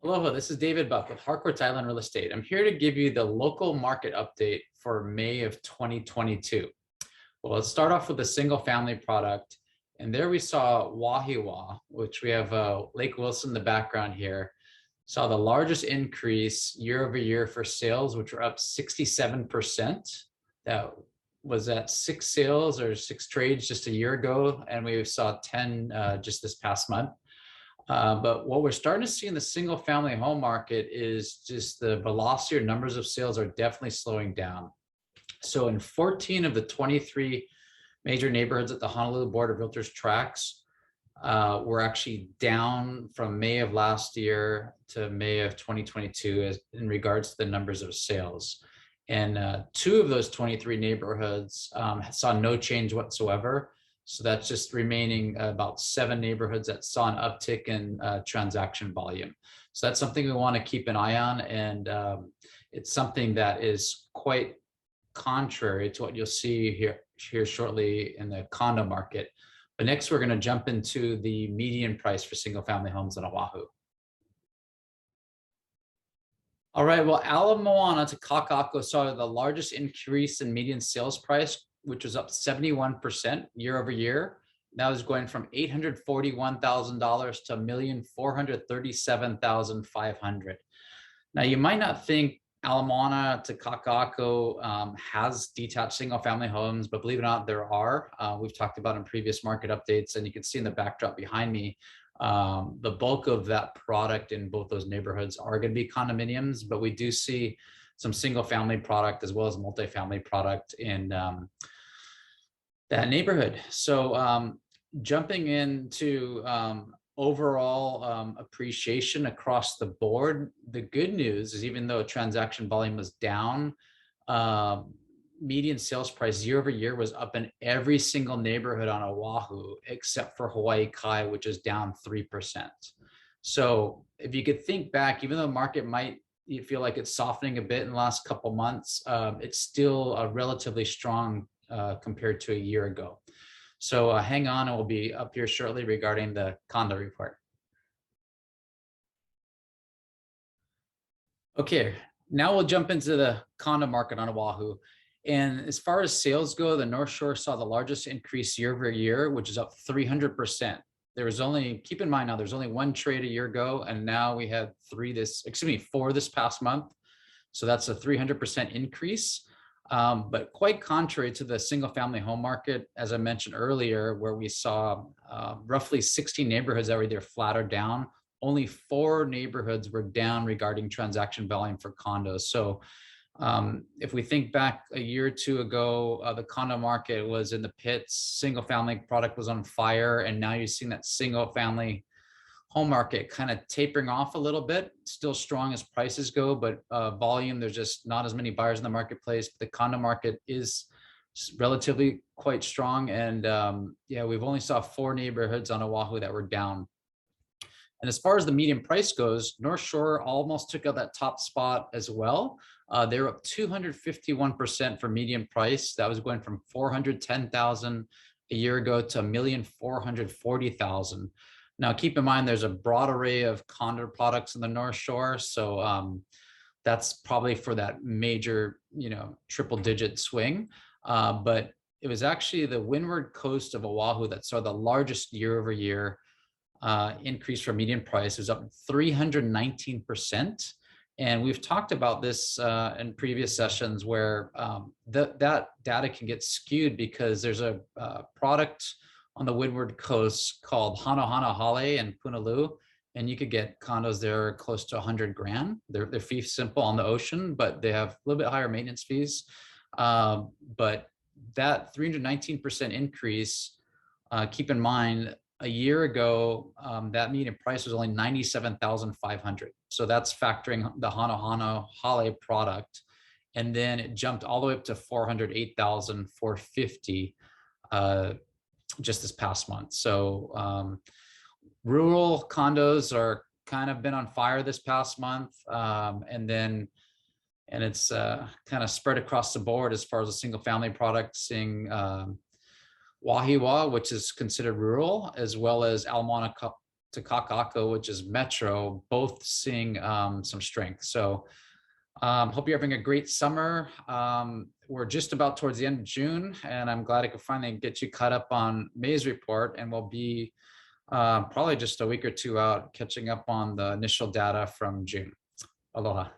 Aloha, this is David Buck with Harcourts Island Real Estate. I'm here to give you the local market update for May of 2022. Well, let's start off with the single family product. And there we saw Wahiawa, which we have Lake Wilson in the background here, saw the largest increase year over year for sales, which were up 67%. That was at 6 sales or 6 trades just a year ago, and we saw 10 just this past month. But what we're starting to see in the single family home market is just the velocity or numbers of sales are definitely slowing down. So in 14 of the 23 major neighborhoods that the Honolulu Board of Realtors tracks, we're actually down from May of last year to May of 2022 in regards to the numbers of sales. And 2 of those 23 neighborhoods saw no change whatsoever. So that's just remaining about 7 neighborhoods that saw an uptick in transaction volume. So that's something we want to keep an eye on. And it's something that is quite contrary to what you'll see here shortly in the condo market. But next, we're going to jump into the median price for single family homes on Oahu. All right, well, Ala-Moana to Kakaako saw the largest increase in median sales price, which was up 71% year over year. That was going from $841,000 to $1,437,500. Now, you might not think Ala-Moana to Kakaako has detached single family homes, but believe it or not, there are. We've talked about in previous market updates, and you can see in the backdrop behind me, the bulk of that product in both those neighborhoods are going to be condominiums, but we do see some single family product as well as multifamily product in that neighborhood. So jumping into overall appreciation across the board, the good news is even though transaction volume was down, median sales price year over year was up in every single neighborhood on Oahu, except for Hawaii Kai, which is down 3%. So if you could think back, even though the market might feel like it's softening a bit in the last couple months, it's still relatively strong compared to a year ago. So hang on, and we'll be up here shortly regarding the condo report. Okay, now we'll jump into the condo market on Oahu. And as far as sales go, the North Shore saw the largest increase year over year, which is up 300%. There was only, keep in mind now, there's only 1 trade a year ago, and now we had 4 this past month. So that's a 300% increase. But quite contrary to the single family home market, as I mentioned earlier, where we saw roughly 60 neighborhoods that were either flat or down, only 4 neighborhoods were down regarding transaction volume for condos. So if we think back a year or 2 ago, the condo market was in the pits, single family product was on fire, and now you're seeing that single family home market kind of tapering off a little bit, still strong as prices go, but volume, there's just not as many buyers in the marketplace. But the condo market is relatively quite strong. And yeah, we've only saw 4 neighborhoods on Oahu that were down. And as far as the median price goes, North Shore almost took out that top spot as well. They were up 251% for median price. That was going from $410,000 a year ago to $1,440,000. Now, keep in mind, there's a broad array of condo products in the North Shore. So that's probably for that major, triple-digit swing. But it was actually the windward coast of Oahu that saw the largest year-over-year increase for median price. It was up 319%. And we've talked about this in previous sessions where that data can get skewed because there's a product on the windward coast called Hana Hale and Punaluu, and you could get condos there close to 100 grand. They're fee simple on the ocean, but they have a little bit higher maintenance fees. But that 319% increase, keep in mind, a year ago, that median price was only $97,500. So that's factoring the Hana Hale product. And then it jumped all the way up to $408,450 just this past month. So rural condos are kind of been on fire this past month. And it's kind of spread across the board as far as a single family product, seeing Wahiawa, which is considered rural, as well as Ala-Moana to Kakaako, which is Metro, both seeing some strength. So hope you're having a great summer. We're just about towards the end of June, and I'm glad I could finally get you caught up on May's report, and we'll be probably just a week or two out catching up on the initial data from June. Aloha.